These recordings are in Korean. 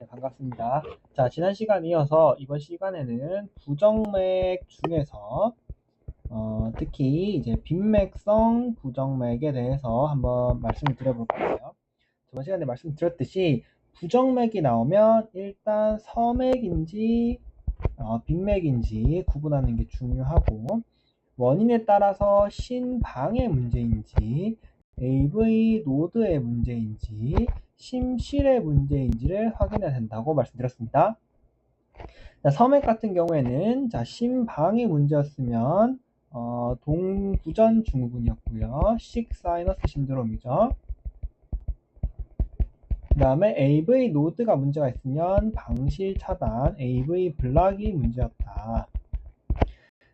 네, 반갑습니다. 자, 지난 시간 이어서 이번 시간에는 부정맥 중에서 특히 이제 빈맥성 부정맥에 대해서 한번 말씀을 드려볼 거예요. 저번 시간에 말씀드렸듯이 부정맥이 나오면 일단 서맥인지 빈맥인지 구분하는 게 중요하고, 원인에 따라서 심방의 문제인지 AV 노드의 문제인지 심실의 문제인지를 확인해야 된다고 말씀드렸습니다. 자, 서맥 같은 경우에는 심방의 문제였으면 동부전 증후군이었고요. 식 사이너스 신드롬이죠. 그 다음에 AV 노드가 문제가 있으면 방실 차단, AV 블락이 문제였다.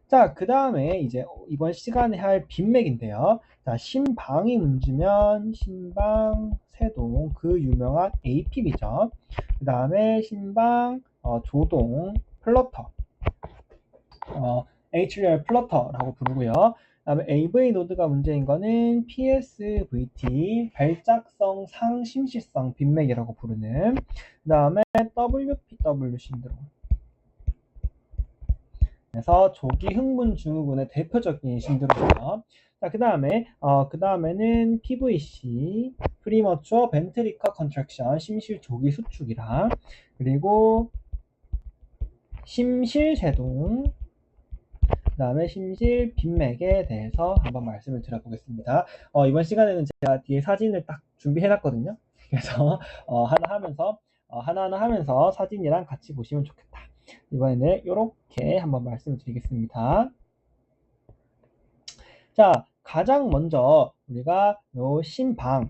자, 그 다음에 이제 이번 시간에 할 빈맥인데요. 자, 심방이 문제면 심방, 세동, 그 유명한 APB죠. 그 다음에 심방, 조동, 플러터, HRL 플러터라고 부르고요. 그 다음에 AV 노드가 문제인 거는 PSVT, 발작성 상심실성 빈맥이라고 부르는, 그 다음에 WPW 신드롬. 그래서 조기 흥분 증후군의 대표적인 신드롬이죠. 자, 그 다음에는 PVC, 프리머추어 벤트리컬 컨트랙션, 심실 조기 수축이랑, 그리고 심실 세동, 그 다음에 심실 빈맥에 대해서 한번 말씀을 드려보겠습니다. 이번 시간에는 제가 뒤에 사진을 딱 준비해놨거든요. 그래서 하나하나 하면서 사진이랑 같이 보시면 좋겠다. 이번에는 이렇게 한번 말씀을 드리겠습니다. 자, 가장 먼저 우리가 요 심방에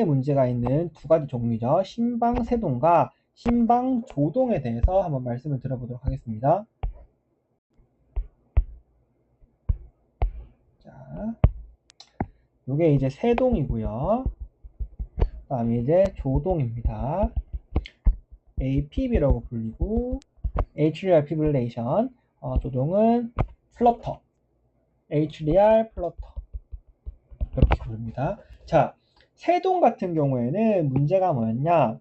문제가 있는 두 가지 종류죠. 심방세동과 심방조동에 대해서 한번 말씀을 드려보도록 하겠습니다. 자, 요게 이제 세동이고요. 그 다음에 이제 조동입니다. APB라고 불리고, HDR 피브릴레이션, 조동은 플러터, HDR 플러터, 이렇게 부릅니다. 자, 세동 같은 경우에는 문제가 뭐였냐?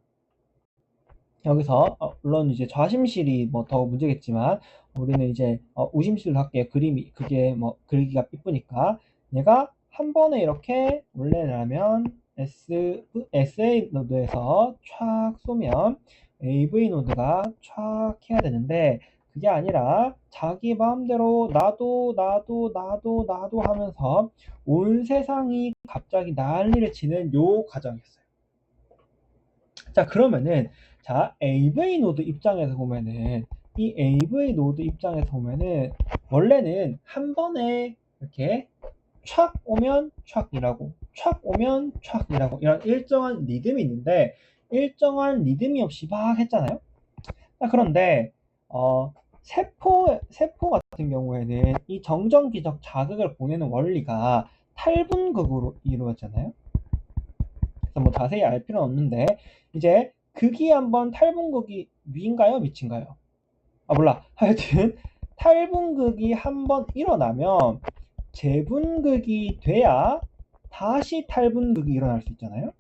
여기서 물론 이제 좌심실이 뭐 더 문제겠지만, 우리는 이제 우심실로 할게요. 그게 뭐 그리기가 이쁘니까. 얘가 한 번에 이렇게 올려내면 SA 노드에서 촥 쏘면 AV 노드가 촥 해야 되는데, 그게 아니라 자기 마음대로 나도 하면서 온 세상이 갑자기 난리를 치는 요 과정이었어요. 자, 그러면은 AV 노드 입장에서 보면은, 이 AV 노드 입장에서 보면은 원래는 한 번에 이렇게 촥 오면 촥 일하고 촥 오면 촥 일하고 이런 일정한 리듬이 있는데, 일정한 리듬이 없이 막 했잖아요. 자, 그런데 세포 같은 경우에는 이 정전기적 자극을 보내는 원리가 탈분극으로 이루어졌잖아요. 그래서 뭐 자세히 알 필요는 없는데, 이제 극이 한번 탈분극이 위인가요? 밑인가요? 몰라. 하여튼 탈분극이 한번 일어나면 재분극이 돼야 다시 탈분극이 일어날 수 있잖아요.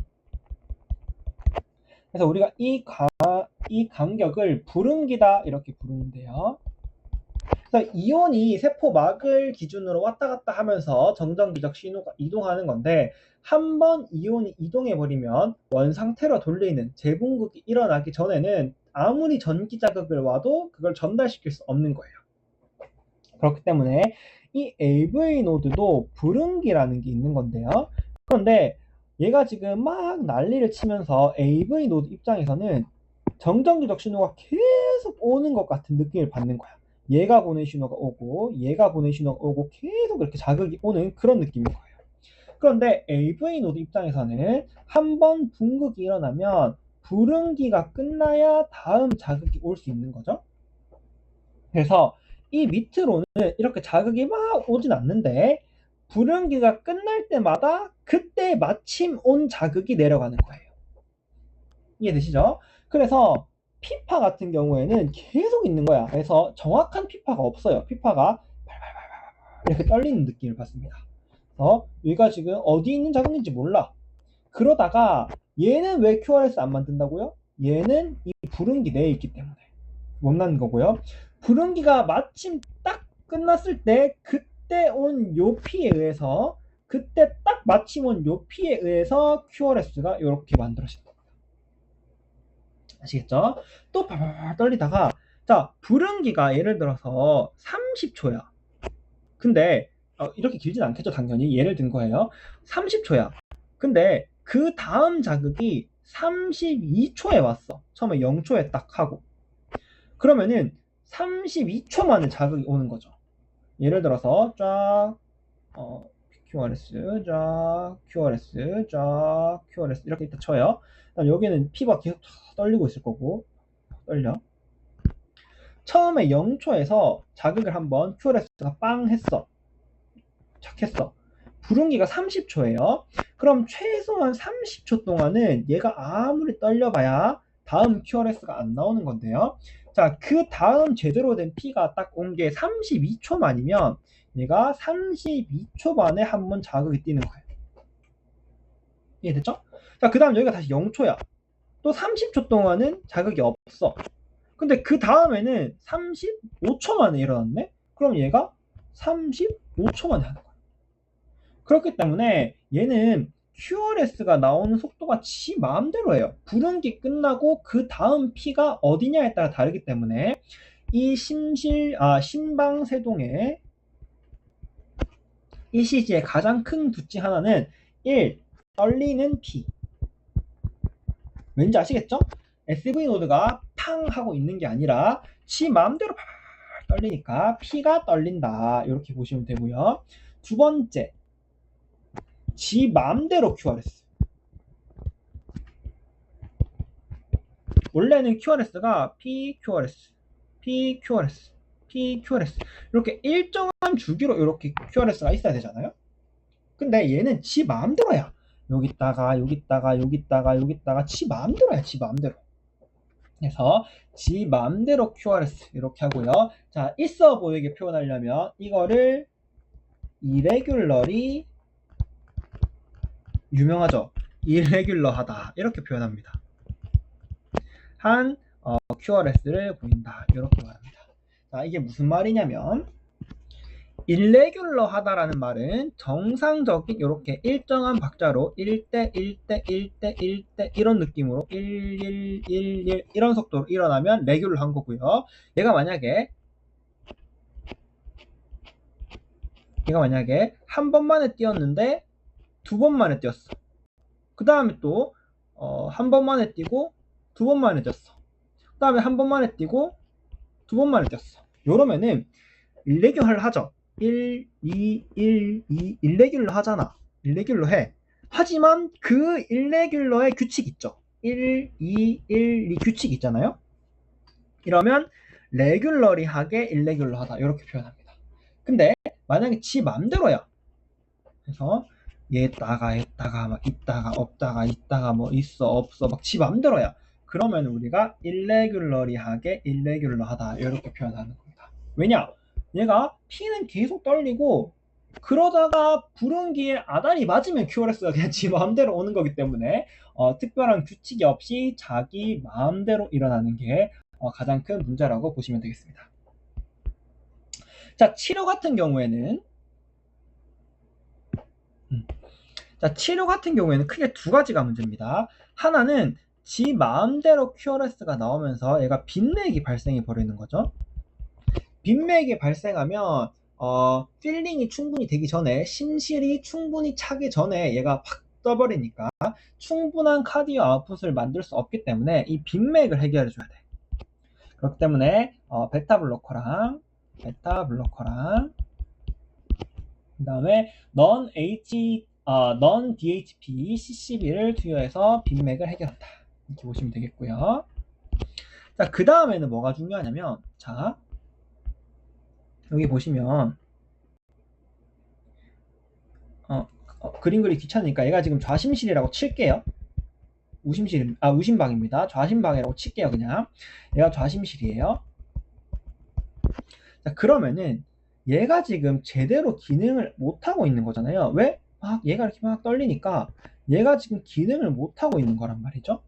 그래서 우리가 이 간격을 불응기다 이렇게 부르는데요. 그래서 이온이 세포막을 기준으로 왔다 갔다 하면서 정전기적 신호가 이동하는 건데, 한 번 이온이 이동해버리면 원상태로 돌리는 재분극이 일어나기 전에는 아무리 전기 자극을 와도 그걸 전달시킬 수 없는 거예요. 그렇기 때문에 이 AV 노드도 불응기라는 게 있는 건데요. 그런데 얘가 지금 막 난리를 치면서 AV 노드 입장에서는 정전기적 신호가 계속 오는 것 같은 느낌을 받는 거야. 얘가 보낸 신호가 오고 얘가 보낸 신호가 오고 계속 이렇게 자극이 오는 그런 느낌인 거예요. 그런데 AV 노드 입장에서는 한 번 분극이 일어나면 불응기가 끝나야 다음 자극이 올 수 있는 거죠. 그래서 이 밑으로는 이렇게 자극이 막 오진 않는데, 불응기가 끝날 때마다 그때 마침 온 자극이 내려가는 거예요. 이해되시죠? 그래서 피파 같은 경우에는 계속 있는 거야. 그래서 정확한 피파가 없어요. 피파가 이렇게 떨리는 느낌을 받습니다. 그래서 얘가 지금 어디 있는 자극인지 몰라. 그러다가 얘는 왜 QRS 안 만든다고요? 얘는 이 불응기 내에 있기 때문에 못난 거고요. 불응기가 마침 딱 끝났을 때 그때 온 요 P에 의해서 그때 딱 마침 온 요 P에 의해서 QRS가 이렇게 만들어진 겁니다. 아시겠죠? 또 바바바 떨리다가 자 불응기가 예를 들어서 30초야. 근데 이렇게 길진 않겠죠 당연히. 예를 든 거예요. 30초야. 근데 그 다음 자극이 32초에 왔어. 처음에 0초에 딱 하고. 그러면은 32초 만에 자극이 오는 거죠. 예를 들어서 쫙 QRS 쫙 QRS 쫙 QRS 이렇게 일단 쳐요. 여기는 P가 계속 떨리고 있을 거고 떨려. 처음에 0초에서 자극을 한번 QRS가 빵 했어. 착했어. 불응기가 30초예요. 그럼 최소한 30초 동안은 얘가 아무리 떨려봐야 다음 QRS가 안 나오는 건데요. 자, 그 다음 제대로 된 P가 딱 온 게 32초 만이면 얘가 32초 만에 한 번 자극이 뛰는 거예요. 이해됐죠? 자, 그 다음 여기가 다시 0초야. 또 30초 동안은 자극이 없어. 근데 그 다음에는 35초 만에 일어났네? 그럼 얘가 35초 만에 하는 거야. 그렇기 때문에 얘는 QRS가 나오는 속도가 지 마음대로예요. 불응기 끝나고 그 다음 P가 어디냐에 따라 다르기 때문에 이 심방세동의 ECG의 가장 큰 두찌 하나는 1. 떨리는 P. 왠지 아시겠죠? SV 노드가 팡 하고 있는 게 아니라 지 마음대로 팍 떨리니까 P가 떨린다. 이렇게 보시면 되고요. 두 번째, 지 마음대로 QRS. 원래는 QRS가 PQRS, PQRS, PQRS 이렇게 일정한 주기로 이렇게 QRS가 있어야 되잖아요. 근데 얘는 지 마음대로야. 여기다가 여기다가 여기다가 여기다가 지 마음대로야. 지 마음대로. 그래서 지 마음대로 QRS 이렇게 하고요. 자, 있어 보이게 표현하려면 이거를 irregularly 유명하죠. irregular하다 이렇게 표현합니다. 한 QRS를 보인다 이렇게 말합니다. 자, 이게 무슨 말이냐면 irregular하다라는 말은 정상적인 이렇게 일정한 박자로 1대 1대 1대 1대 이런 느낌으로 1, 1, 1, 1 이런 속도로 일어나면 레귤러한 거고요. 얘가 만약에 한 번 만에 뛰었는데 두 번 만에 뛰었어. 그 다음에 또 한 번 만에 뛰고 두 번 만에 뛰었어. 그 다음에 한 번 만에 뛰고 두 번 만에 뛰었어. 이러면은 일레귤러를 하죠. 1, 2, 1, 2 일레귤러 하잖아. 일레귤러 해. 하지만 그 일레귤러의 규칙 있죠. 1, 2, 1, 2 규칙 있잖아요. 이러면 레귤러리하게 일레귤러하다 이렇게 표현합니다. 근데 만약에 지 맘대로야. 그래서 얘다가 막 있다가 없다가 있다가 뭐 있어 없어 막 지 맘대로야. 그러면 우리가 일레귤러리하게 일레귤러하다 이렇게 표현하는 겁니다. 왜냐? 얘가 P는 계속 떨리고 그러다가 불응기에 아다리 맞으면 QRS가 그냥 지 마음대로 오는 거기 때문에 특별한 규칙이 없이 자기 마음대로 일어나는 게 가장 큰 문제라고 보시면 되겠습니다. 자, 치료 같은 경우에는 크게 두 가지가 문제입니다. 하나는 지 마음대로 QRS가 나오면서 얘가 빈맥이 발생해 버리는 거죠. 빈맥이 발생하면 필링이 충분히 되기 전에 심실이 충분히 차기 전에 얘가 확 떠버리니까 충분한 카디오 아웃풋을 만들 수 없기 때문에 이 빈맥을 해결해 줘야 돼. 그렇기 때문에 베타 블로커랑 그 다음에 non DHP CCB를 투여해서 빈맥을 해결한다. 이렇게 보시면 되겠고요. 자, 그 다음에는 뭐가 중요하냐면, 자, 여기 보시면, 그림 그리 귀찮으니까 얘가 지금 좌심실이라고 칠게요. 우심방입니다. 좌심방이라고 칠게요, 그냥. 얘가 좌심실이에요. 자, 그러면은, 얘가 지금 제대로 기능을 못하고 있는 거잖아요. 왜? 얘가 이렇게 막 떨리니까 얘가 지금 기능을 못하고 있는 거란 말이죠.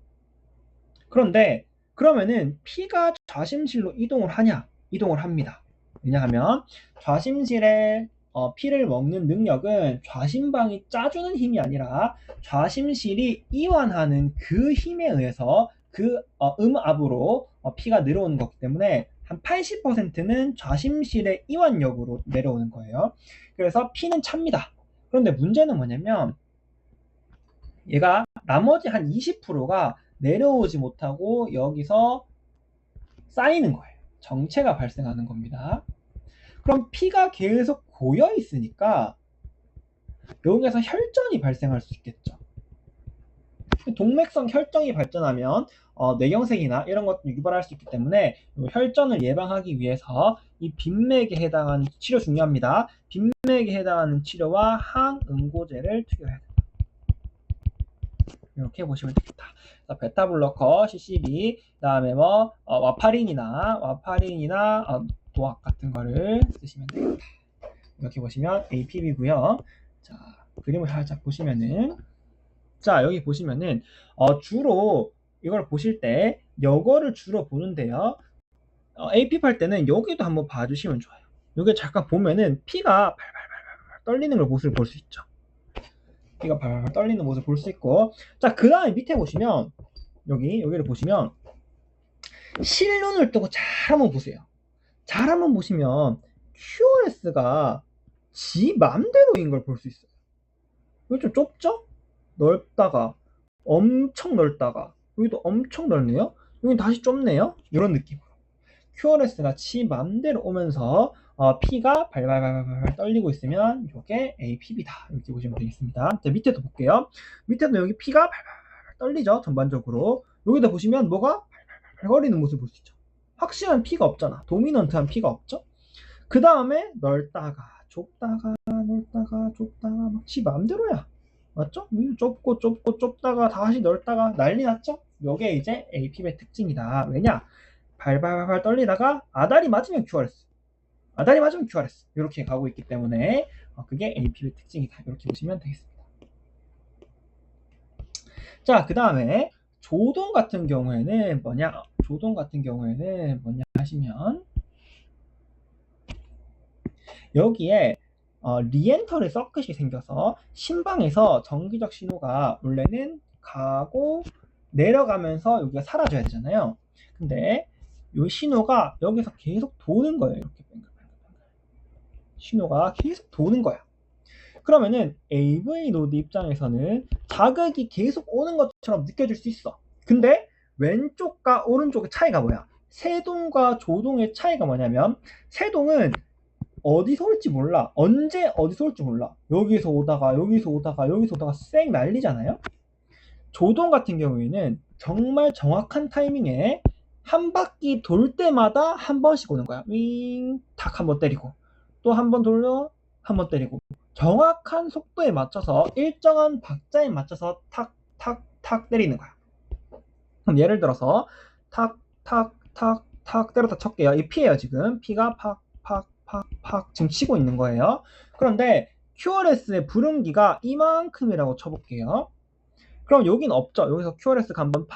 그런데 그러면은 P가 좌심실로 이동을 하냐? 이동을 합니다. 왜냐하면 좌심실에 P를 먹는 능력은 좌심방이 짜주는 힘이 아니라 좌심실이 이완하는 그 힘에 의해서 그 음압으로 P가 내려오는 거기 때문에 한 80%는 좌심실의 이완력으로 내려오는 거예요. 그래서 P는 찹니다. 그런데 문제는 뭐냐면 얘가 나머지 한 20%가 내려오지 못하고 여기서 쌓이는 거예요. 정체가 발생하는 겁니다. 그럼 P가 계속 고여 있으니까 여기에서 혈전이 발생할 수 있겠죠. 동맥성 혈전이 발전하면 뇌경색이나 이런 것도 유발할 수 있기 때문에 혈전을 예방하기 위해서 이 빈맥에 해당하는 치료 중요합니다. 빈맥에 해당하는 치료와 항응고제를 투여해야 됩니다. 이렇게 보시면 되겠다. 베타블로커, CCB, 그 다음에 와파린이나 도악 같은 거를 쓰시면 되겠다. 이렇게 보시면 APB고요. 자, 그림을 살짝 보시면은, 자, 여기 보시면은 주로 이걸 보실 때 이거를 주로 보는데요. APP 할 때는 여기도 한번 봐주시면 좋아요. 여기 잠깐 보면은 피가 발발발발 떨리는 걸 모습을 볼 수 있죠. 피가 발발발 떨리는 모습을 볼 수 있고, 자, 그 다음에 밑에 보시면 여기를 보시면 실눈을 뜨고 잘 한번 보세요. 잘 한번 보시면 QRS가 지 맘대로인 걸 볼 수 있어요. 이거 좀 좁죠? 넓다가 엄청 넓다가 여기도 엄청 넓네요. 여기 다시 좁네요. 이런 느낌으로 QRS가 지 맘대로 오면서 P가 발발발발 떨리고 있으면 이게 APB다. 이렇게 보시면 되겠습니다. 자, 밑에도 볼게요. 밑에도 여기 P가 발발발 떨리죠. 전반적으로 여기다 보시면 뭐가 발거리는 모습을 볼 수 있죠. 확실한 P가 없잖아. 도미넌트한 P가 없죠. 그 다음에 넓다가 좁다가 넓다가 좁다가 막 지 맘대로야. 맞죠? 좁고 좁고 좁다가 다시 넓다가 난리 났죠? 요게 이제 APB의 특징이다. 왜냐? 발발발 떨리다가 아다리 맞으면 QRS, 아다리 맞으면 QRS 이렇게 가고 있기 때문에 그게 APB의 특징이다. 이렇게 보시면 되겠습니다. 자, 그 다음에 조동 같은 경우에는 뭐냐? 조동 같은 경우에는 뭐냐 하시면 여기에 리엔터리 서킷이 생겨서 심방에서 전기적 신호가 원래는 가고 내려가면서 여기가 사라져야 되잖아요. 근데 이 신호가 여기서 계속 도는 거예요. 이렇게 신호가 계속 도는 거야. 그러면은 AV 노드 입장에서는 자극이 계속 오는 것처럼 느껴질 수 있어. 근데 왼쪽과 오른쪽의 차이가 뭐야? 세동과 조동의 차이가 뭐냐면 세동은 어디서 올지 몰라. 언제 어디서 올지 몰라. 여기서 오다가 여기서 오다가 여기서 오다가 쌩 날리잖아요. 조동 같은 경우에는 정말 정확한 타이밍에 한 바퀴 돌 때마다 한 번씩 오는 거야. 윙, 탁 한 번 때리고 또 한 번 돌려 한 번 때리고 정확한 속도에 맞춰서 일정한 박자에 맞춰서 탁 탁 탁 때리는 거야. 그럼 예를 들어서 탁 탁 탁 탁 때렸다 쳤게요. 이 P예요. 지금 P가 팍 팍 지금 치고 있는 거예요. 그런데 QRS의 부름기가 이만큼이라고 쳐볼게요. 그럼 여긴 없죠. 여기서 QRS가 한번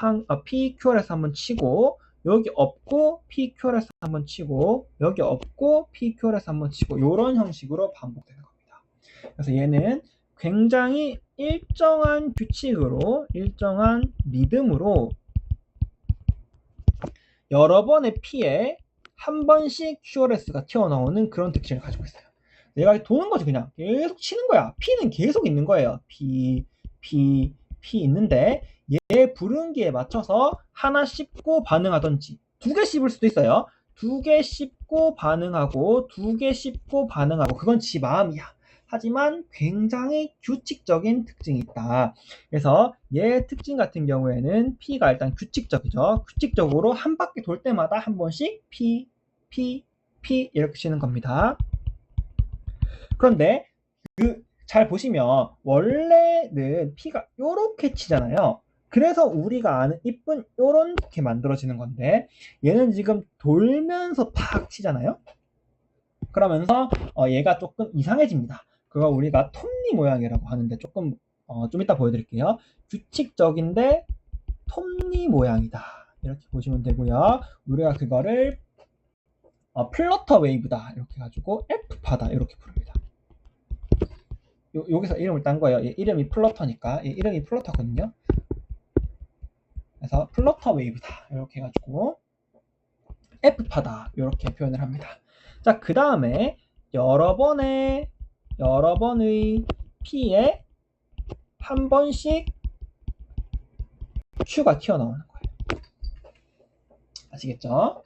P QRS 한번 치고 여기 없고 P QRS 한번 치고 여기 없고 P QRS 한번 치고 이런 형식으로 반복되는 겁니다. 그래서 얘는 굉장히 일정한 규칙으로 일정한 리듬으로 여러 번의 P에 한 번씩 QRS가 튀어나오는 그런 특징을 가지고 있어요. 내가 도는 거지. 그냥 계속 치는 거야. P는 계속 있는 거예요. P 있는데 얘 부름기에 맞춰서 하나 씹고 반응하던지 두 개 씹을 수도 있어요. 두 개 씹고 반응하고 두 개 씹고 반응하고 그건 지 마음이야. 하지만 굉장히 규칙적인 특징이 있다. 그래서 얘 특징 같은 경우에는 P가 일단 규칙적이죠. 규칙적으로 한 바퀴 돌 때마다 한 번씩 P 이렇게 치는 겁니다. 그런데 잘 보시면 원래는 P가 요렇게 치잖아요. 그래서 우리가 아는 이쁜 요렇게 만들어지는 건데 얘는 지금 돌면서 팍 치잖아요. 그러면서 얘가 조금 이상해집니다. 그거 우리가 톱니 모양이라고 하는데 조금 좀 이따 보여드릴게요. 규칙적인데 톱니 모양이다. 이렇게 보시면 되고요. 우리가 그거를 플러터 웨이브다 이렇게 해가지고 F파다 이렇게 부릅니다. 여기서 이름을 딴 거예요. 얘 이름이 플러터니까. 얘 이름이 플러터거든요. 그래서 플러터 웨이브다 이렇게 해가지고 F파다 이렇게 표현을 합니다. 자, 그 다음에 여러 번의 P에 한 번씩 Q가 튀어나오는 거예요. 아시겠죠?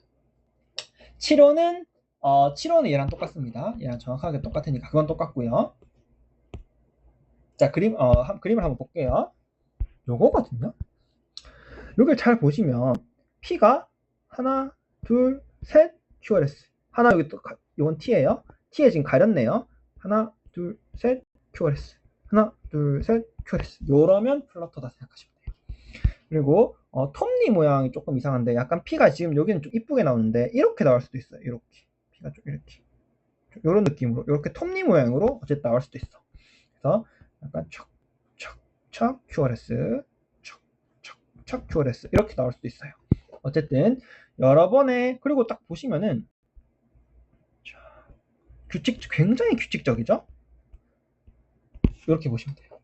치료는 얘랑 똑같습니다. 얘랑 정확하게 똑같으니까 그건 똑같고요. 자, 그림을 한번 볼게요. 요거거든요. 여기를 잘 보시면 P가 하나, 둘, 셋, QRS. 하나 여기 또 이건 T예요. T에 지금 가렸네요. 하나, 둘, 셋, QRS. 하나, 둘, 셋, QRS. 요러면 플러터다 생각하시면 돼요. 그리고 톱니 모양이 조금 이상한데 약간 P가 지금 여기는 좀 이쁘게 나오는데 이렇게 나올 수도 있어요. 이렇게 P가 좀 이렇게 이런 느낌으로 이렇게 톱니 모양으로 어쨌든 나올 수도 있어. 그래서 약간 척 QRS 척 QRS 이렇게 나올 수도 있어요. 어쨌든 여러 번에 그리고 딱 보시면은 굉장히 규칙적이죠? 이렇게 보시면 돼요.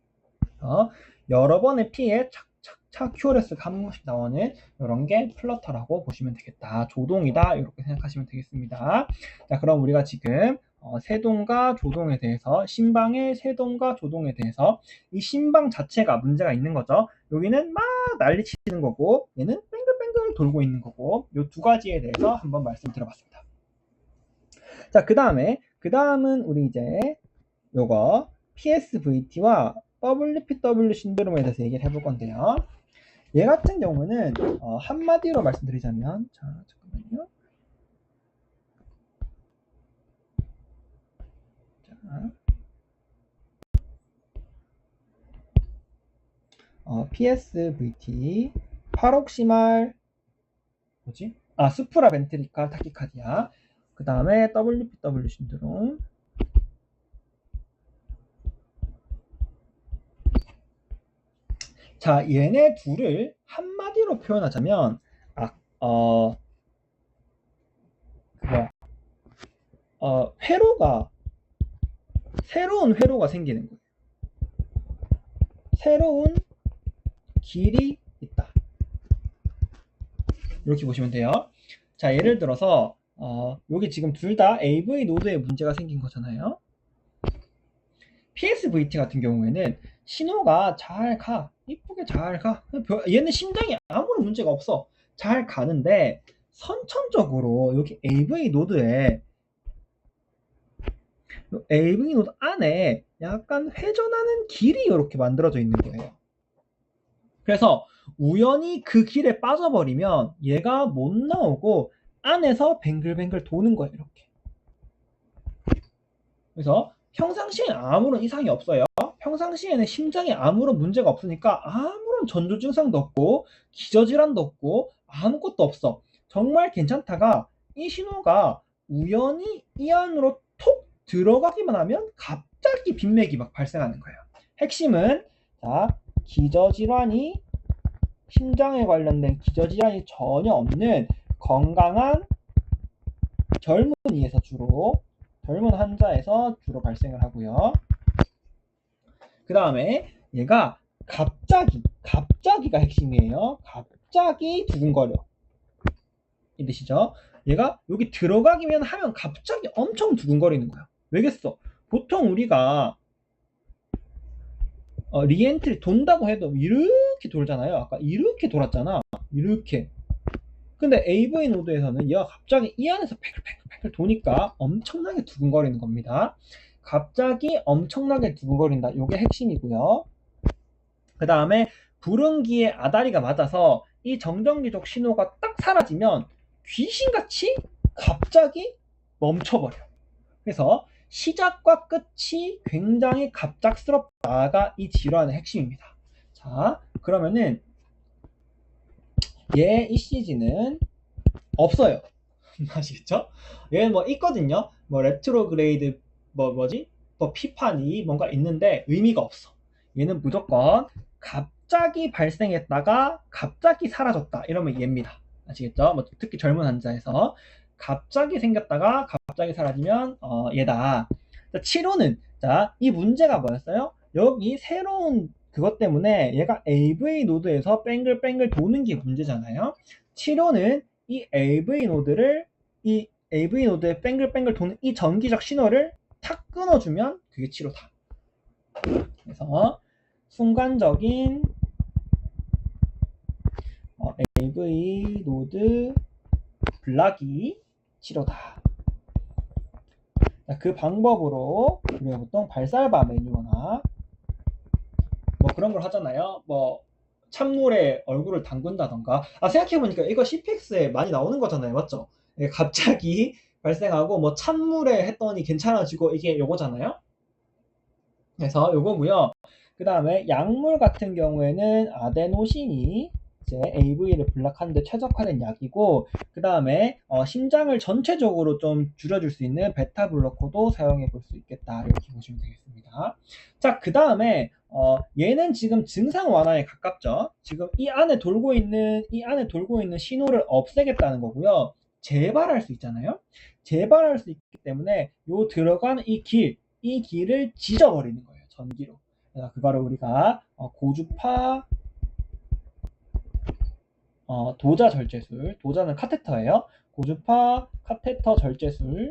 여러 번의 P에 착착착 QRS가 한 번씩 나오는 이런 게 플러터라고 보시면 되겠다. 조동이다 이렇게 생각하시면 되겠습니다. 자, 그럼 우리가 지금 세동과 조동에 대해서 심방의 세동과 조동에 대해서 이 심방 자체가 문제가 있는 거죠. 여기는 막 난리 치는 거고 얘는 뱅글뱅글 돌고 있는 거고 이 두 가지에 대해서 한번 말씀드려봤습니다. 자, 그 다음은 우리 이제 요거 PSVT와 WPW 신드롬에 대해서 얘기를 해볼 건데요. 얘 같은 경우는 한마디로 말씀드리자면 자, 잠깐만요. PSVT 파록시말 수프라 벤트리칼 타키카디아 그 다음에 WPW 신드롬 자, 얘네 둘을 한마디로 표현하자면 새로운 회로가 생기는 거예요. 새로운 길이 있다. 이렇게 보시면 돼요. 자, 예를 들어서 여기 지금 둘 다 AV 노드에 문제가 생긴 거잖아요. PSVT 같은 경우에는 신호가 잘 가. 이쁘게 잘 가. 얘는 심장이 아무런 문제가 없어. 잘 가는데 선천적으로 여기 AV 노드 안에 약간 회전하는 길이 이렇게 만들어져 있는 거예요. 그래서 우연히 그 길에 빠져버리면 얘가 못 나오고 안에서 뱅글뱅글 도는 거예요. 이렇게. 그래서 평상시에는 아무런 이상이 없어요. 평상시에는 심장에 아무런 문제가 없으니까 아무런 전조 증상도 없고 기저질환도 없고 아무것도 없어. 정말 괜찮다가 이 신호가 우연히 이 안으로 톡 들어가기만 하면 갑자기 빈맥이 막 발생하는 거예요. 핵심은 기저질환이 심장에 관련된 기저질환이 전혀 없는 건강한 젊은 환자에서 주로 발생을 하고요. 그 다음에 얘가 갑자기가 핵심이에요. 갑자기 두근거려. 이해되시죠? 얘가 여기 들어가기만 하면 갑자기 엄청 두근거리는 거야. 왜겠어? 보통 우리가 리엔트리 돈다고 해도 이렇게 돌잖아요. 아까 이렇게 돌았잖아. 이렇게. 근데 AV 노드에서는 얘가 갑자기 이 안에서 팩을 도니까 엄청나게 두근거리는 겁니다. 갑자기 엄청나게 두근거린다. 이게 핵심이고요. 그 다음에 부릉기에 아다리가 맞아서 이 정전기적 신호가 딱 사라지면 귀신같이 갑자기 멈춰버려. 그래서 시작과 끝이 굉장히 갑작스럽다가 이 질환의 핵심입니다. 자, 그러면은 얘 ECG는 없어요. 아시겠죠? 얘는 뭐 있거든요. 뭐 레트로그레이드 피판이 뭔가 있는데 의미가 없어. 얘는 무조건 갑자기 발생했다가 갑자기 사라졌다 이러면 얘입니다. 아시겠죠? 뭐 특히 젊은 환자에서 갑자기 생겼다가 갑자기 사라지면 얘다. 자, 치료는 자, 이 문제가 뭐였어요? 여기 새로운 그것 때문에 얘가 AV 노드에서 뱅글뱅글 도는 게 문제잖아요. 치료는 이 AV 노드를 이 AV 노드에 뱅글뱅글 도는 이 전기적 신호를 탁 끊어주면 그게 치료다. 그래서 순간적인 AV 노드 블락이 치료다. 그 방법으로 우리가 보통 발살바 매뉴어나 뭐 그런 걸 하잖아요. 뭐 찬물에 얼굴을 담근다던가. 생각해보니까 이거 CPX에 많이 나오는 거잖아요. 맞죠? 갑자기 발생하고 뭐 찬물에 했더니 괜찮아지고 이게 요거잖아요. 그래서 요거고요. 그 다음에 약물 같은 경우에는 아데노신이 이제 AV를 블락하는데 최적화된 약이고, 그 다음에 심장을 전체적으로 좀 줄여줄 수 있는 베타 블로커도 사용해 볼 수 있겠다, 이렇게 보시면 되겠습니다. 자, 그 다음에 얘는 지금 증상 완화에 가깝죠. 지금 이 안에 돌고 있는 신호를 없애겠다는 거고요. 재발할 수 있잖아요. 재발할 수 있기 때문에 요 들어가는 이 길을 지져버리는 거예요. 전기로. 그래서 그거를 우리가 고주파 도자 절제술, 도자는 카테터예요. 고주파 카테터 절제술,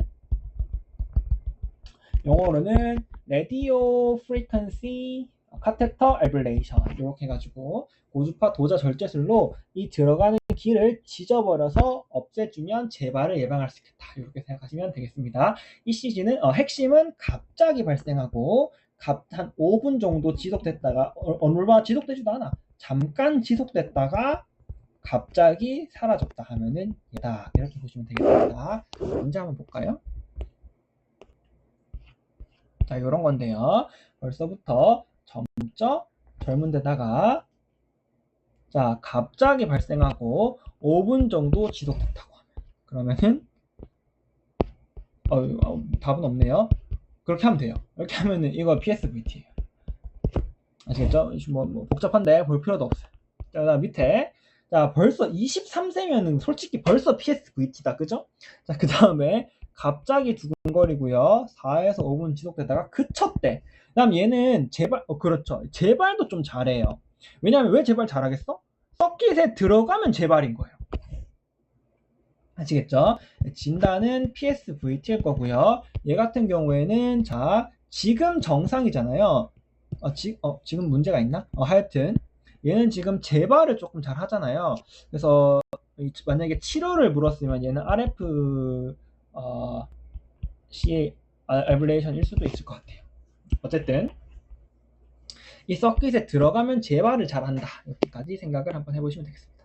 영어로는 레디오 프리퀀시 카테터 에블레이션, 이렇게 해가지고 고주파 도자 절제술로 이 들어가는 길을 지져버려서 없애주면 재발을 예방할 수 있겠다, 이렇게 생각하시면 되겠습니다. ECG는 핵심은 갑자기 발생하고 한 5분 정도 지속됐다가 얼마 지속되지도 않아. 잠깐 지속됐다가 갑자기 사라졌다 하면은 얘다, 이렇게 보시면 되겠습니다. 문제 한번 볼까요? 자, 요런 건데요. 벌써부터 점점 젊은 데다가 자, 갑자기 발생하고 5분 정도 지속됐다고 하면, 그러면은 답은 없네요. 그렇게 하면 돼요. 이렇게 하면은 이거 PSVT예요. 아시겠죠? 뭐 복잡한데 볼 필요도 없어요. 자, 그다음 밑에 자, 벌써 23세면은 솔직히 벌써 PSVT다. 그죠? 자, 그 다음에 갑자기 두근거리고요. 4에서 5분 지속되다가 그쳤대. 그다음 얘는 재발, 그렇죠. 재발도 좀 잘해요. 왜냐면 왜 재발 잘하겠어? 서킷에 들어가면 재발인 거예요. 아시겠죠? 진단은 PSVT일 거고요. 얘 같은 경우에는 자, 지금 정상이잖아요. 지금 문제가 있나? 하여튼 얘는 지금 재발을 조금 잘 하잖아요. 그래서 만약에 치료를 물었으면 얘는 RF C 에블레이션일 수도 있을 것 같아요. 어쨌든 이 서킷에 들어가면 재발을 잘한다, 이렇게까지 생각을 한번 해보시면 되겠습니다.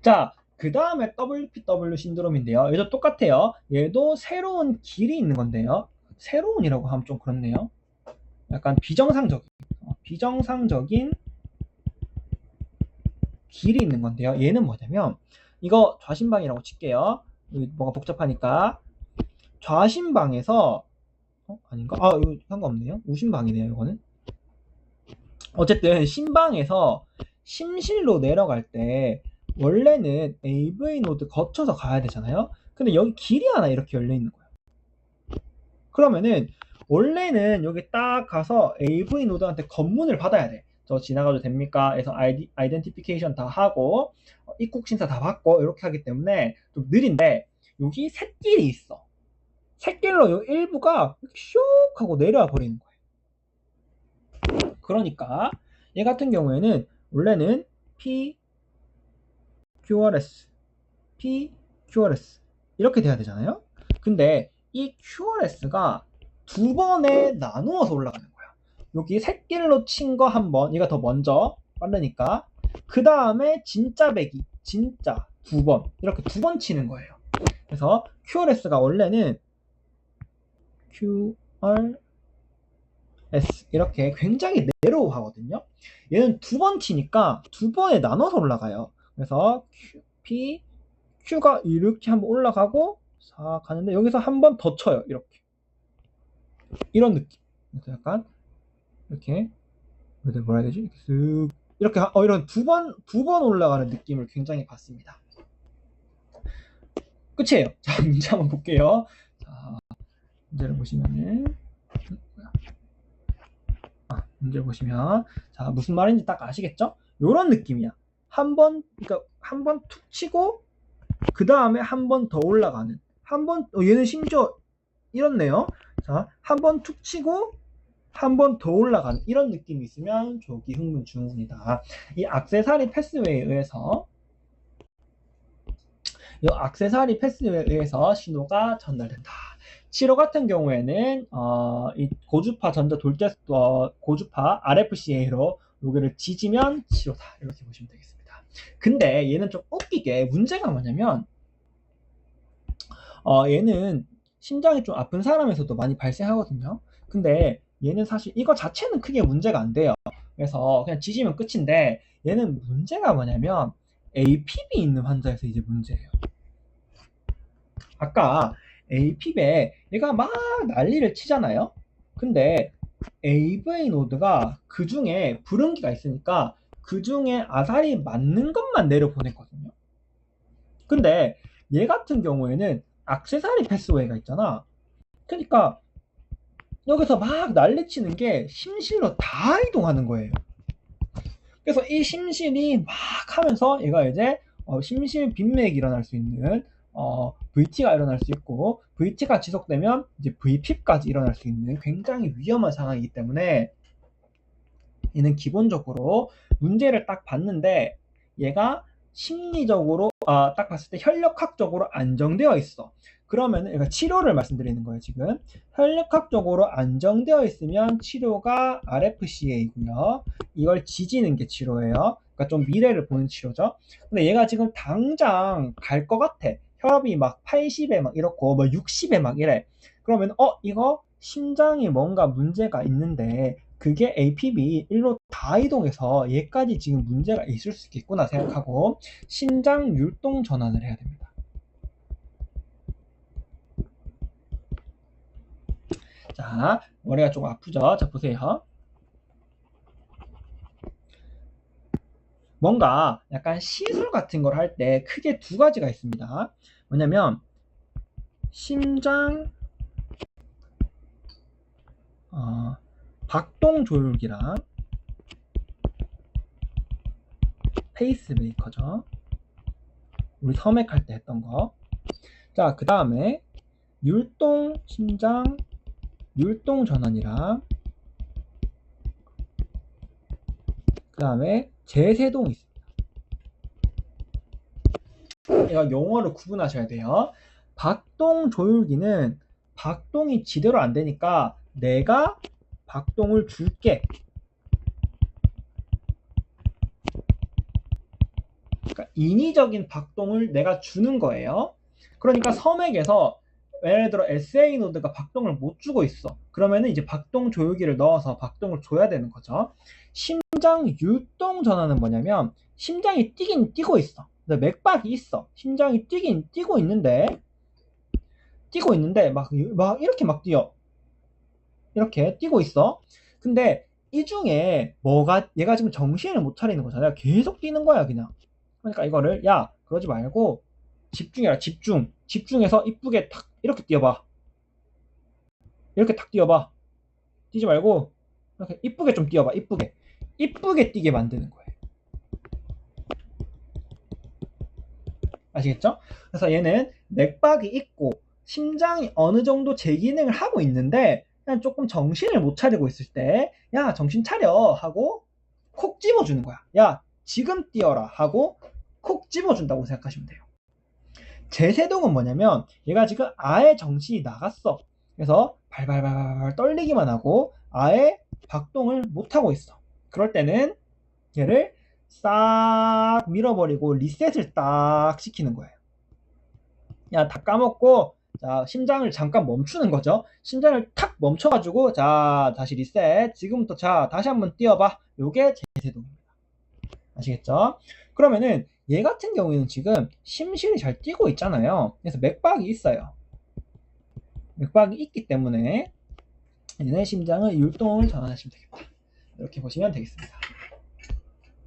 자, 그 다음에 WPW 신드롬인데요. 얘도 똑같아요. 얘도 새로운 길이 있는 건데요. 새로운이라고 하면 좀 그렇네요. 약간 비정상적인 길이 있는 건데요. 얘는 뭐냐면, 이거 좌심방이라고 칠게요. 뭐가 복잡하니까. 좌심방에서 아닌가? 이거 상관없네요. 우심방이네요, 이거는. 어쨌든 심방에서 심실로 내려갈 때 원래는 AV 노드 거쳐서 가야 되잖아요. 근데 여기 길이 하나 이렇게 열려 있는 거예요. 그러면은 원래는 여기 딱 가서 AV 노드한테 검문을 받아야 돼. 저 지나가도 됩니까? 해서 아이덴티피케이션 다 하고 입국 심사 다 받고 이렇게 하기 때문에 좀 느린데, 여기 샛길이 있어. 샛길로 요 일부가 슉 하고 내려와 버리는 거예요. 그러니까 얘 같은 경우에는 원래는 PQRS 이렇게 돼야 되잖아요. 근데 이 QRS가 두 번에 나누어서 올라가는 거야. 여기 샛길로 친 거 한 번, 얘가 더 먼저 빠르니까, 그 다음에 진짜 배기, 진짜 두 번, 이렇게 두 번 치는 거예요. 그래서 QRS가 원래는 QRS 이렇게 굉장히 내로우 하거든요. 얘는 두 번 치니까 두 번에 나눠서 올라가요. 그래서 Q가 이렇게 한번 올라가고 싹 가는데, 여기서 한 번 더 쳐요. 이렇게. 이런 느낌. 그래서 약간 이렇게 뭐라 해야 되지? 이렇게 쓱 이렇게 이런 두 번 올라가는 느낌을 굉장히 받습니다. 끝이에요. 자, 문제 한번 볼게요. 자, 문제를 보시면은 문제 보시면 자, 무슨 말인지 딱 아시겠죠? 요런 느낌이야. 그러니까 한 번 툭 치고 그 다음에 한 번 더 올라가는. 얘는 심지어 이렇네요. 자, 한 번 툭 치고 한 번 더 올라가는 이런 느낌이 있으면 조기 흥분 증후군이다. 이 액세서리 패스웨이에 의해서 신호가 전달된다. 치료 같은 경우에는 이 고주파 전자 돌테스터 고주파 RFCA로 여기를 지지면 치료다. 이렇게 보시면 되겠습니다. 근데 얘는 좀 웃기게 문제가 뭐냐면 얘는 심장이 좀 아픈 사람에서도 많이 발생하거든요. 근데 얘는 사실 이거 자체는 크게 문제가 안 돼요. 그래서 그냥 지지면 끝인데 얘는 문제가 뭐냐면 APB 있는 환자에서 이제 문제예요. 아까 APB에 얘가 막 난리를 치잖아요. 근데 AV 노드가 그 중에 불응기가 있으니까 그 중에 아사리 맞는 것만 내려보냈거든요. 근데 얘 같은 경우에는 액세서리 패스웨이가 있잖아. 그러니까 여기서 막 난리치는 게 심실로 다 이동하는 거예요. 그래서 이 심실이 막 하면서 얘가 이제 심실 빈맥이 일어날 수 있는 VT가 일어날 수 있고 VT가 지속되면 이제 VP까지 일어날 수 있는 굉장히 위험한 상황이기 때문에 얘는 기본적으로 문제를 딱 봤는데 얘가 심리적으로 딱 봤을 때 혈력학적으로 안정되어 있어. 그러면은 얘가 치료를 말씀드리는 거예요. 지금 혈력학적으로 안정되어 있으면 치료가 RFCA이고요. 이걸 지지는 게 치료예요. 그러니까 좀 미래를 보는 치료죠. 근데 얘가 지금 당장 갈 것 같아. 혈압이 막 80에 막 이렇고 뭐 60에 막 이래. 그러면 이거 심장이 뭔가 문제가 있는데 그게 APB 1로 다 이동해서 얘까지 지금 문제가 있을 수 있겠구나 생각하고 심장 율동 전환을 해야 됩니다. 자, 머리가 조금 아프죠? 자, 보세요. 뭔가 약간 시술 같은 걸 할 때 크게 두 가지가 있습니다. 뭐냐면 심장 박동 조율기랑 페이스메이커죠. 우리 섬액할 때 했던 거. 자, 그 다음에 심장 율동 전환이랑 그 다음에 제세동이 있습니다. 이거 용어를 구분하셔야 돼요. 박동 조율기는 박동이 제대로 안 되니까 내가 박동을 줄게. 그러니까 인위적인 박동을 내가 주는 거예요. 그러니까 섬액에서 예를 들어 SA 노드가 박동을 못 주고 있어. 그러면은 이제 박동 조율기를 넣어서 박동을 줘야 되는 거죠. 심장 율동 전환은 뭐냐면 심장이 뛰긴 뛰고 있어. 맥박이 있어. 심장이 뛰긴 뛰고 있는데 막 이렇게 막 뛰어. 이렇게 뛰고 있어. 근데 이 중에 얘가 지금 정신을 못 차리는 거잖아요. 계속 뛰는 거야, 그냥. 그러니까 이거를, 야, 그러지 말고, 집중해라, 집중해서 이쁘게 탁, 이렇게 뛰어봐. 이렇게 탁 뛰어봐. 뛰지 말고, 이렇게 이쁘게 좀 뛰어봐, 이쁘게. 이쁘게 뛰게 만드는 거예요. 아시겠죠? 그래서 얘는 맥박이 있고, 심장이 어느 정도 제 기능을 하고 있는데, 그냥 조금 정신을 못 차리고 있을 때, 야, 정신 차려! 하고, 콕 집어주는 거야. 야, 지금 뛰어라! 하고, 콕 집어준다고 생각하시면 돼요. 제세동은 뭐냐면, 얘가 지금 아예 정신이 나갔어. 그래서 발발발발 떨리기만 하고, 아예 박동을 못하고 있어. 그럴 때는 얘를 싹 밀어버리고 리셋을 딱 시키는 거예요. 야, 다 까먹고, 자, 심장을 잠깐 멈추는 거죠. 심장을 탁 멈춰가지고, 자, 다시 리셋. 지금부터 자, 다시 한번 뛰어봐. 요게 제세동입니다. 아시겠죠? 그러면은 얘 같은 경우에는 지금 심실이 잘 뛰고 있잖아요. 그래서 맥박이 있어요. 맥박이 있기 때문에 얘네 심장의 율동을 전환하시면 되겠다. 이렇게 보시면 되겠습니다.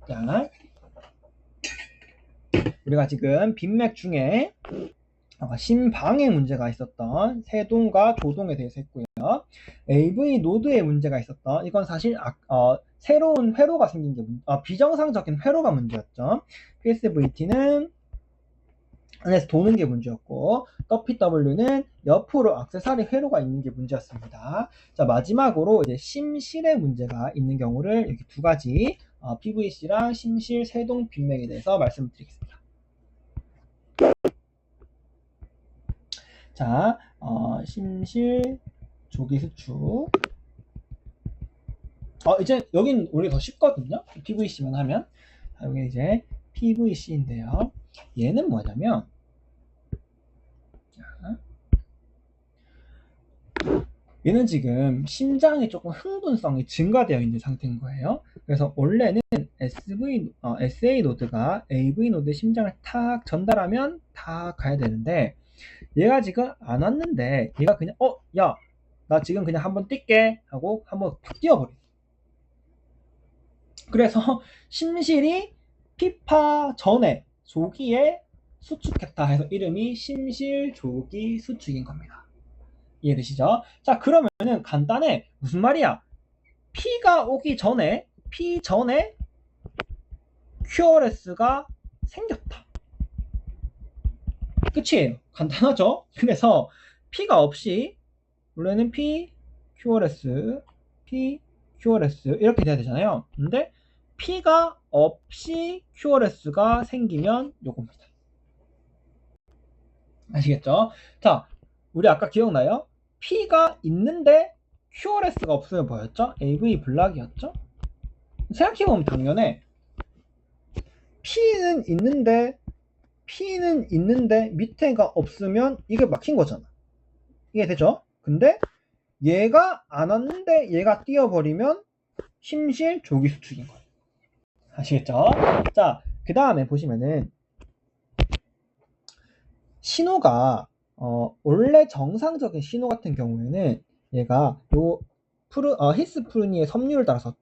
자, 우리가 지금 빈맥 중에 심방에 문제가 있었던 세동과 조동에 대해서 했고요. AV 노드에 문제가 있었던 이건 사실 새로운 회로가 생긴 게 비정상적인 회로가 문제였죠. PSVT는 안에서 도는 게 문제였고 WPW는 옆으로 액세서리 회로가 있는 게 문제였습니다. 자, 마지막으로 이제 심실의 문제가 있는 경우를 이렇게 두 가지 PVC랑 심실 세동 빈맥에 대해서 말씀드리겠습니다. 자, 심실 조기 수축. 이제 여긴 우리 더 쉽거든요. PVC만 하면. 자, 여기 이제 PVC인데요. 얘는 뭐냐면, 자, 얘는 지금 심장이 조금 흥분성이 증가되어 있는 상태인 거예요. 그래서 원래는 SA 노드가 AV 노드 심장을 탁 전달하면 탁 가야 되는데, 얘가 지금 안 왔는데 얘가 그냥 야, 나 지금 그냥 한번 뛸게 하고 한번 탁 뛰어버려. 그래서 심실이 피파 전에 조기에 수축했다 해서 이름이 심실조기 수축인 겁니다. 이해되시죠? 자, 그러면은 간단해. 무슨 말이야? 피가 오기 전에 피 전에 QRS가 생겼다. 끝이에요. 간단하죠? 그래서 P가 없이 원래는 P, QRS, P, QRS 이렇게 돼야 되잖아요. 근데 P가 없이 QRS가 생기면 요겁니다. 아시겠죠? 자, 우리 아까 기억나요? P가 있는데 QRS가 없으면 뭐였죠? AV 블락이었죠? 생각해보면 당연해. P는 있는데 밑에가 없으면 이게 막힌 거잖아. 이게 되죠? 근데 얘가 안 왔는데 얘가 뛰어버리면 심실 조기 수축인 거예요. 아시겠죠? 자, 그 다음에 보시면은 신호가 원래 정상적인 신호 같은 경우에는 얘가 요 히스프루니의 섬유를 따라서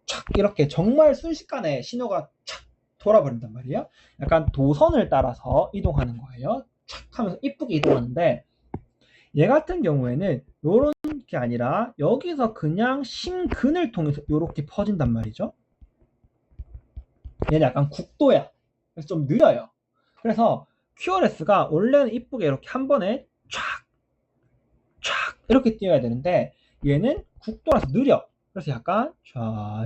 촥촥 이렇게 정말 순식간에 신호가 촥 돌아버린단 말이에요. 약간 도선을 따라서 이동하는 거예요. 촥 하면서 이쁘게 이동하는데 얘 같은 경우에는 요런 게 아니라 여기서 그냥 심근을 통해서 요렇게 퍼진단 말이죠. 얘는 약간 국도야. 그래서 좀 느려요. 그래서 QRS가 원래는 이쁘게 이렇게 한 번에 촥 이렇게 뛰어야 되는데 얘는 국도라서 느려. 그래서 약간 쫙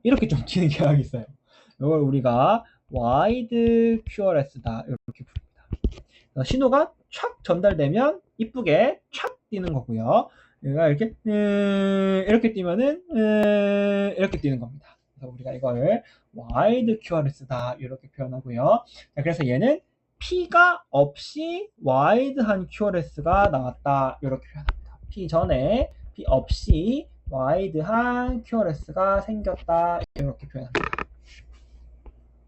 이렇게 좀 뛰는 경향이 있어요. 이걸 우리가 와이드 QRS다 이렇게 부릅니다. 신호가 촥 전달되면 이쁘게 촥 뛰는 거고요. 얘가 이렇게 이렇게 뛰면은 이렇게 뛰는 겁니다. 그래서 우리가 이거를 와이드 QRS다 이렇게 표현하고요. 자, 그래서 얘는 P가 없이 와이드한 QRS가 나왔다 이렇게 표현합니다. P 전에 P 없이 와이드한 QRS가 생겼다 이렇게 표현합니다.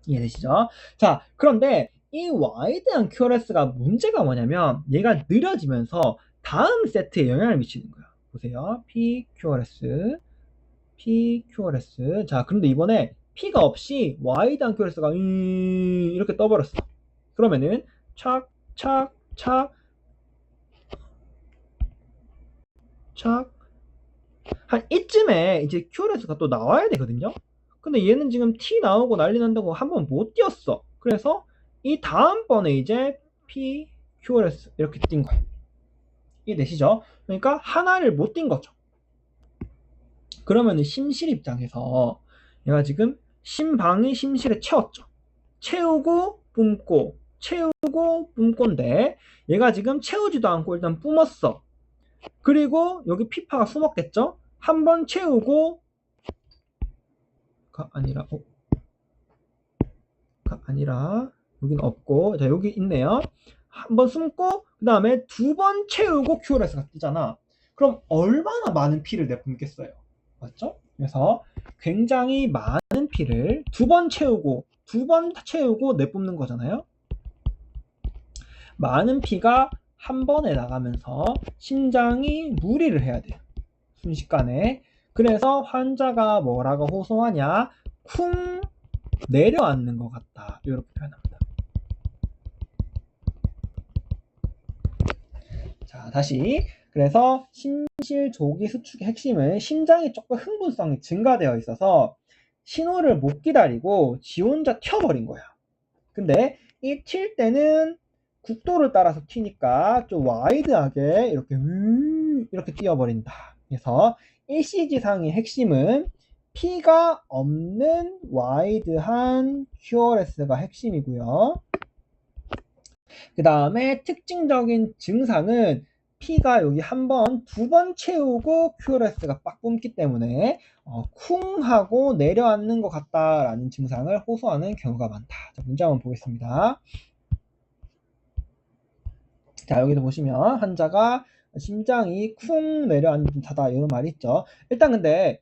이해되시죠? 자, 그런데 이 와이드한 QRS가 문제가 뭐냐면 얘가 느려지면서 다음 세트에 영향을 미치는 거야. 보세요. PQRS, PQRS. 자, 그런데 이번에 P가 없이 와이드한 QRS가 이렇게 떠버렸어. 그러면은 착, 착, 착, 착. 한 이쯤에 이제 QRS가 또 나와야 되거든요. 근데 얘는 지금 T 나오고 난리 난다고 한번 못 뛰었어. 그래서 이 다음번에 이제 P, QRS 이렇게 뛴 거예요. 이해되시죠? 그러니까 하나를 못 뛴 거죠. 그러면 심실 입장에서 얘가 지금 심방이 심실에 채웠죠. 채우고 뿜고 채우고 뿜고인데 얘가 지금 채우지도 않고 일단 뿜었어. 그리고 여기 피파가 숨었겠죠? 한번 채우고 아니라 여기는 없고 자 여기 있네요. 한번 숨고 그 다음에 두 번 채우고 QRS가 뜨잖아. 그럼 얼마나 많은 피를 내뿜겠어요? 맞죠? 그래서 굉장히 많은 피를 두 번 채우고 내뿜는 거잖아요. 많은 피가 한 번에 나가면서 심장이 무리를 해야 돼요. 순식간에. 그래서 환자가 뭐라고 호소하냐? 쿵 내려앉는 것 같다. 이렇게 표현합니다. 자, 다시. 그래서 심실 조기 수축의 핵심은 심장이 조금 흥분성이 증가되어 있어서 신호를 못 기다리고 지 혼자 튀어버린 거야. 근데 이 튈 때는 국도를 따라서 튀니까 좀 와이드하게 이렇게 뛰어버린다. 그래서 ECG상의 핵심은 피가 없는 와이드한 QRS가 핵심이고요. 그 다음에 특징적인 증상은 피가 여기 한 번, 두 번 채우고 QRS가 빡 뿜기 때문에 쿵 하고 내려앉는 것 같다라는 증상을 호소하는 경우가 많다. 자, 문제 한번 보겠습니다. 자, 여기도 보시면 환자가 심장이 쿵 내려앉는 듯하다 이런 말이 있죠. 일단 근데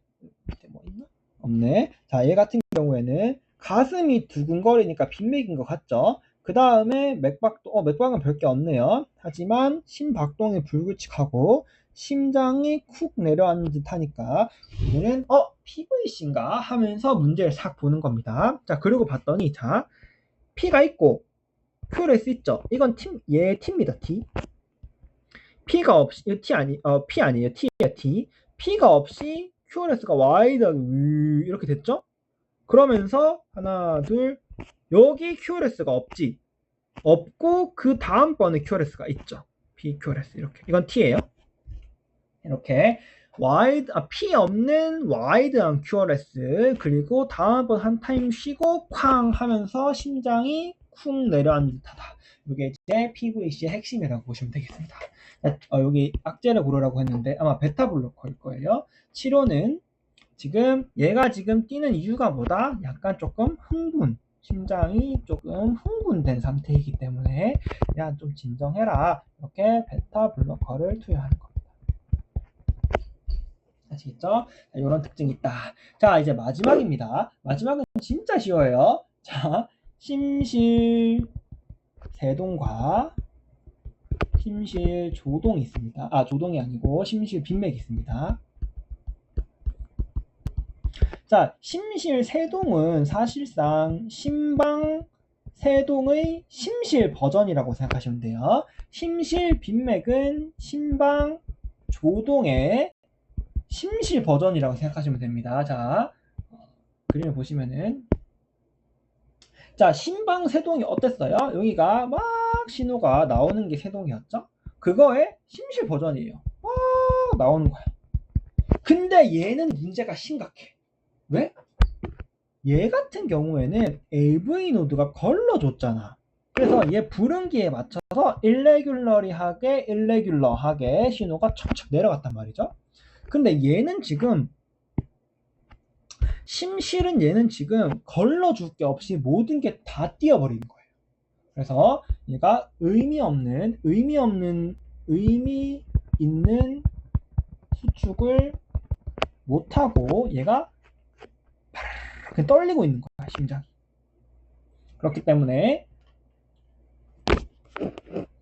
뭐 있나? 없네. 자, 얘 같은 경우에는 가슴이 두근거리니까 빈맥인 것 같죠? 그 다음에 맥박은 별게 없네요. 하지만 심박동이 불규칙하고 심장이 쿡 내려앉는 듯 하니까 우리는 PVC인가 하면서 문제를 싹 보는 겁니다. 자, 그리고 봤더니 자, P가 있고 QRS 있죠? 이건 얘 T입니다. T. P가 없이, 이거 P 아니에요. T예요. T. P가 없이 QRS가 와이드하게 이렇게 됐죠? 그러면서 하나, 둘, 여기 QRS가 없지. 없고 그 다음번에 QRS가 있죠. PQRS 이렇게. 이건 T예요. 이렇게 P 없는 와이드한 QRS 그리고 다음번 한 타임 쉬고 쾅 하면서 심장이 쿵 내려앉는 듯하다. 이게 이제 PVC의 핵심이라고 보시면 되겠습니다. 여기 악재를 고르라고 했는데 아마 베타블로커일 거예요. 치료는 얘가 지금 뛰는 이유가 뭐다? 약간 조금 심장이 조금 흥분된 상태이기 때문에 야, 좀 진정해라. 이렇게 베타블로커를 투여하는 겁니다. 아시겠죠? 이런 특징이 있다. 자, 이제 마지막입니다. 마지막은 진짜 쉬워요. 자, 심실 세동과 심실 조동이 있습니다. 조동이 아니고 심실 빈맥이 있습니다. 자, 심실 세동은 사실상 심방 세동의 심실 버전이라고 생각하시면 돼요. 심실 빈맥은 심방 조동의 심실 버전이라고 생각하시면 됩니다. 자, 그림을 보시면은 자, 심방 세동이 어땠어요? 여기가 막 신호가 나오는 게 세동이었죠? 그거의 심실 버전이에요. 막 나오는 거야. 근데 얘는 문제가 심각해. 왜? 얘 같은 경우에는 AV 노드가 걸러줬잖아. 그래서 얘 부름기에 맞춰서 일레귤러하게 신호가 척척 내려갔단 말이죠. 근데 얘는 지금 심실은 얘는 지금 걸러줄 게 없이 모든 게 다 띄어버리는 거예요. 그래서 얘가 의미 있는 수축을 못하고 얘가 그냥 떨리고 있는 거야, 심장이. 그렇기 때문에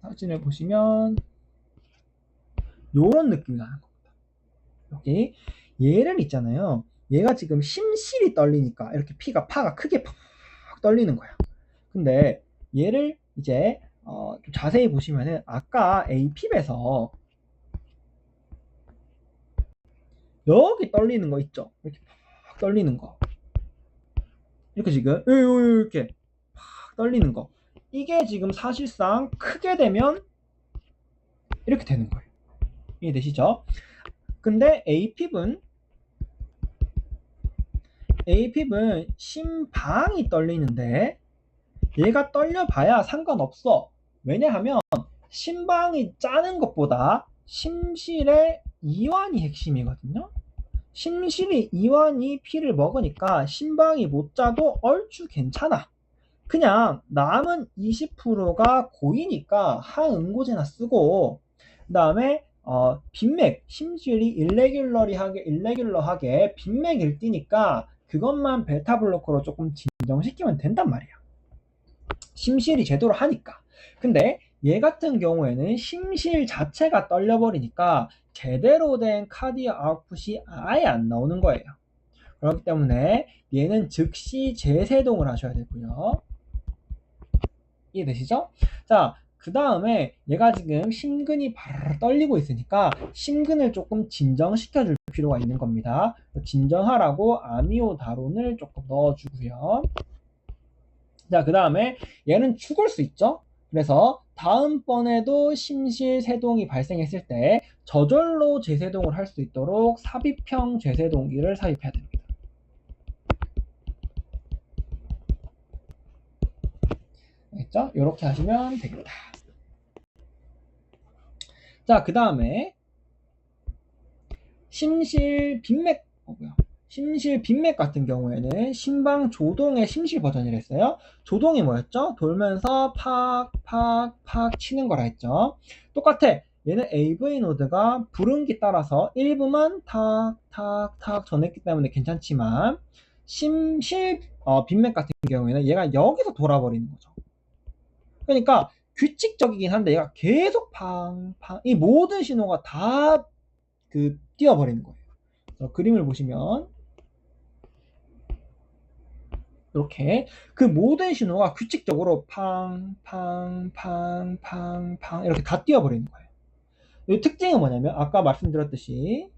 사진을 보시면 요런 느낌이 나는 겁니다. 여기 얘를 있잖아요. 얘가 지금 심실이 떨리니까 이렇게 파가 크게 팍 떨리는 거야. 근데 얘를 이제 좀 자세히 보시면은 아까 AP에서 여기 떨리는 거 있죠? 이렇게 팍 떨리는 거. 이렇게 지금 이렇게 팍 떨리는 거. 이게 지금 사실상 크게 되면 이렇게 되는 거예요. 이해되시죠? 근데 AP는 심방이 떨리는데 얘가 떨려봐야 상관없어. 왜냐하면 심방이 짜는 것보다 심실의 이완이 핵심이거든요. 심실이 이완이 피를 먹으니까 심방이 못 짜도 얼추 괜찮아. 그냥 남은 20%가 고이니까 항응고제나 쓰고 그 다음에 빈맥, 심실이 일레귤러하게 빈맥일 띄니까 그것만 베타블로커로 조금 진정시키면 된단 말이야. 심실이 제대로 하니까. 근데 얘 같은 경우에는 심실 자체가 떨려버리니까 제대로 된 카디오 아웃풋이 아예 안 나오는 거예요. 그렇기 때문에 얘는 즉시 재세동을 하셔야 되고요. 이해되시죠? 자, 그 다음에 얘가 지금 심근이 바르르 떨리고 있으니까 심근을 조금 진정시켜 줄 필요가 있는 겁니다. 진정하라고 아미오다론을 조금 넣어주고요. 자, 그 다음에 얘는 죽을 수 있죠? 그래서 다음번에도 심실세동이 발생했을 때 저절로 재세동을 할 수 있도록 삽입형 재세동기를 삽입해야 됩니다. 알겠죠? 이렇게 하시면 되겠다. 자, 그 다음에 심실빈맥 같은 경우에는 심방조동의 심실 버전이라 했어요. 조동이 뭐였죠? 돌면서 팍 치는 거라 했죠. 똑같아. 얘는 AV 노드가 부름기 따라서 일부만 탁 전했기 때문에 괜찮지만 빈맥 같은 경우에는 얘가 여기서 돌아버리는 거죠. 그러니까 규칙적이긴 한데 얘가 계속 이 모든 신호가 다 띄어버리는 거예요. 그림을 보시면 이렇게 그 모든 신호가 규칙적으로 이렇게 다 띄어버리는 거예요. 이 특징은 뭐냐면 아까 말씀드렸듯이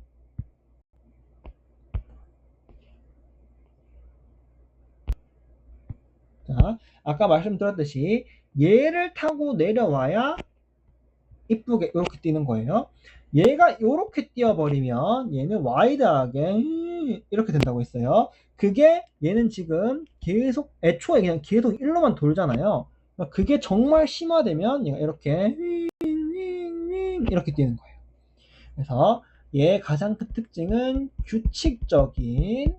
얘를 타고 내려와야 이쁘게 이렇게 뛰는 거예요. 얘가 이렇게 뛰어버리면 얘는 와이드하게 이렇게 된다고 했어요. 그게 얘는 지금 계속 애초에 그냥 계속 일로만 돌잖아요. 그게 정말 심화되면 얘가 이렇게 뛰는 거예요. 그래서 얘의 가장 큰 특징은 규칙적인,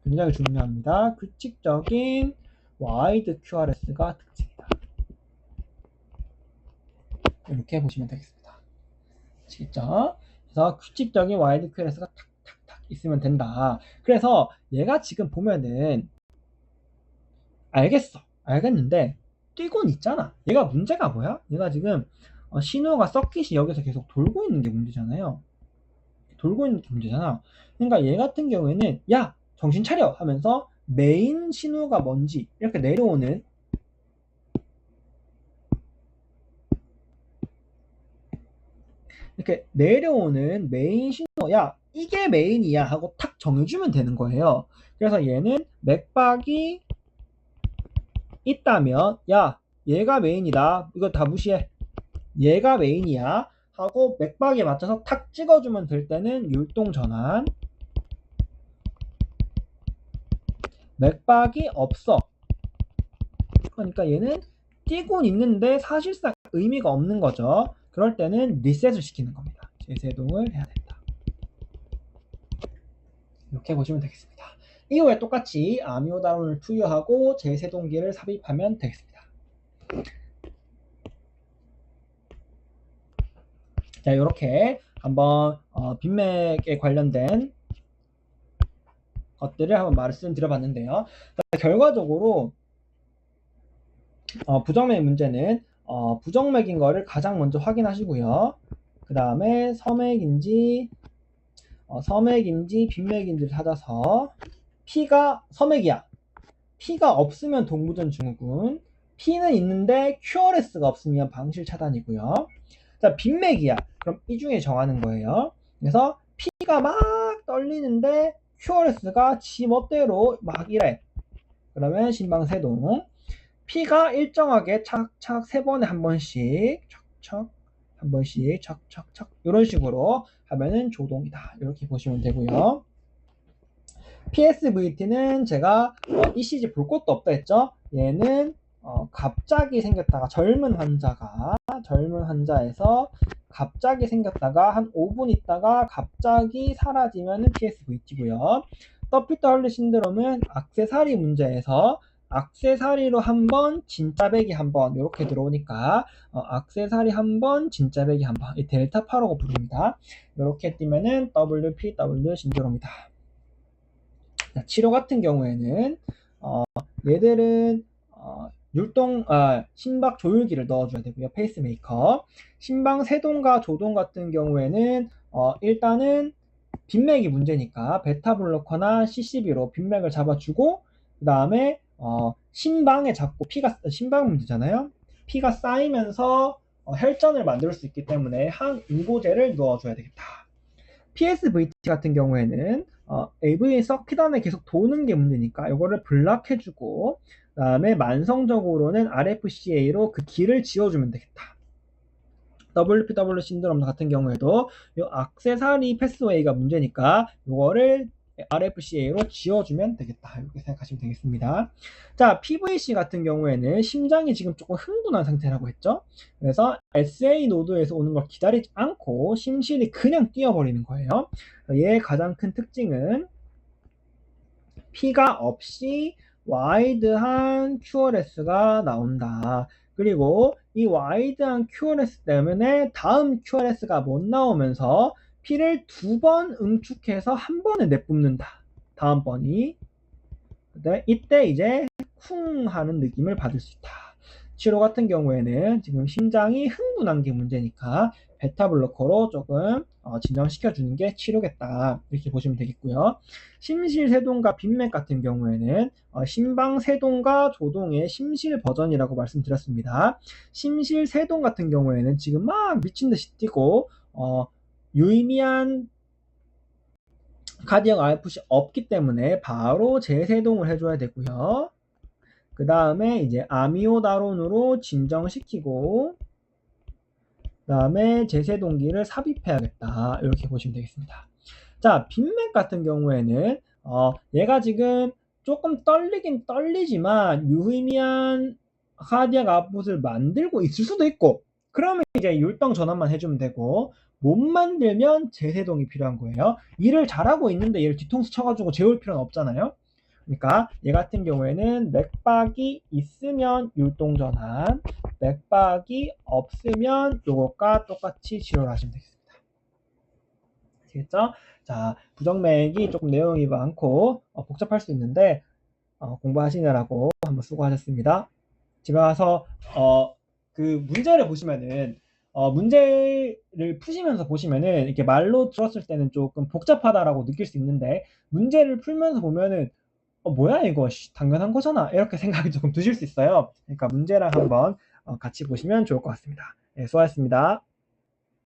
굉장히 중요합니다. 규칙적인 와이드 QRS가 특징이다. 이렇게 보시면 되겠습니다. 아시겠죠? 그래서 규칙적인 와이드 QRS가 탁탁탁 있으면 된다. 그래서 얘가 지금 보면은 알겠는데 뛰곤 있잖아. 얘가 문제가 뭐야? 얘가 지금 신호가 서킷이 여기서 계속 돌고 있는 게 문제잖아요. 돌고 있는 게 문제잖아. 그러니까 얘 같은 경우에는 야 정신 차려 하면서 메인 신호가 뭔지 이렇게 내려오는, 메인 신호, 야 이게 메인이야 하고 탁 정해주면 되는 거예요. 그래서 얘는 맥박이 있다면 야 얘가 메인이다, 이거 다 무시해, 얘가 메인이야 하고 맥박에 맞춰서 탁 찍어주면 될 때는 율동전환. 맥박이 없어, 그러니까 얘는 뛰고 있는데 사실상 의미가 없는 거죠. 그럴 때는 리셋을 시키는 겁니다. 재세동을 해야 된다. 이렇게 보시면 되겠습니다. 이후에 똑같이 아미오다론을 투여하고 재세동기를 삽입하면 되겠습니다. 자, 이렇게 한번 빈맥에 관련된 것들을 한번 말씀드려봤는데요. 결과적으로 부정맥 문제는 부정맥인 거를 가장 먼저 확인하시고요. 그 다음에 서맥인지 빈맥인지를 찾아서 P가 서맥이야. P가 없으면 동부전 증후군, P는 있는데 QRS가 없으면 방실 차단이고요. 자, 빈맥이야. 그럼 이 중에 정하는 거예요. 그래서 P가 막 떨리는데 QRS가 지멋대로 막 이래. 그러면 심방세동. P가 일정하게 착착 세 번에 한 번씩 척척 한 번씩 척척척 이런 식으로 하면은 조동이다. 이렇게 보시면 되고요. PSVT는 제가 ECG 볼 것도 없다 했죠. 얘는 갑자기 생겼다가 젊은 환자에서 갑자기 생겼다가 한 5분 있다가 갑자기 사라지면 PSVT고요. 더피터헐리 신드롬은 액세서리 문제에서 액세서리로 한 번, 진짜배기 한 번 이렇게 들어오니까 액세서리 한 번, 진짜배기 한 번, 이 델타파라고 부릅니다. 이렇게 뜨면은 WPW 신드롬이다. 치료 같은 경우에는 얘들은 심박 조율기를 넣어줘야 되고요. 페이스메이커. 심방 세동과 조동 같은 경우에는 일단은 빈맥이 문제니까 베타 블로커나 CCB로 빈맥을 잡아주고 그 다음에 심방에 잡고 심방 문제잖아요. 피가 쌓이면서 혈전을 만들 수 있기 때문에 항응고제를 넣어줘야 되겠다. PSVT 같은 경우에는 AV 서킷 안에 계속 도는 게 문제니까 이거를 블락해주고 그 다음에 만성적으로는 RFCA로 그 길을 지워주면 되겠다. WPW 신드롬 같은 경우에도 이 액세서리 패스웨이가 문제니까 이거를 RFCA로 지워주면 되겠다. 이렇게 생각하시면 되겠습니다. 자, PVC 같은 경우에는 심장이 지금 조금 흥분한 상태라고 했죠. 그래서 SA 노드에서 오는 걸 기다리지 않고 심실이 그냥 뛰어버리는 거예요. 얘의 가장 큰 특징은 피가 없이 와이드한 QRS가 나온다. 그리고 이 와이드한 QRS 때문에 다음 QRS가 못 나오면서 피를 2번 응축해서 한 번에 내뿜는다. 다음번이. 이때 이제 쿵 하는 느낌을 받을 수 있다. 치료 같은 경우에는 지금 심장이 흥분한 게 문제니까 베타블로커로 조금 진정시켜주는 게 치료겠다. 이렇게 보시면 되겠고요. 심실세동과 빈맥 같은 경우에는 심방세동과 조동의 심실 버전이라고 말씀드렸습니다. 심실세동 같은 경우에는 지금 막 미친듯이 뛰고 유의미한 카디악 아웃풋이 없기 때문에 바로 재세동을 해줘야 되고요. 그 다음에 이제 아미오다론으로 진정시키고 그 다음에 재세동기를 삽입해야겠다. 이렇게 보시면 되겠습니다. 자, 빈맥 같은 경우에는 얘가 지금 조금 떨리긴 떨리지만 유의미한 카디악 아웃풋을 만들고 있을 수도 있고 그러면 이제 율동 전환만 해주면 되고 못 만들면 재세동이 필요한 거예요. 일을 잘하고 있는데 얘를 뒤통수 쳐가지고 재울 필요는 없잖아요. 그러니까 얘 같은 경우에는 맥박이 있으면 율동 전환, 맥박이 없으면 요것과 똑같이 치료를 하시면 되겠습니다. 아시겠죠? 자, 부정맥이 조금 내용이 많고 복잡할 수 있는데 공부하시느라고 한번 수고하셨습니다. 집에 와서 그 문제를 보시면은 문제를 푸시면서 보시면은 이렇게 말로 들었을 때는 조금 복잡하다라고 느낄 수 있는데 문제를 풀면서 보면은 뭐야 이거 당연한 거잖아 이렇게 생각이 조금 드실 수 있어요. 그러니까 문제랑 한번 같이 보시면 좋을 것 같습니다. 네, 수고하셨습니다.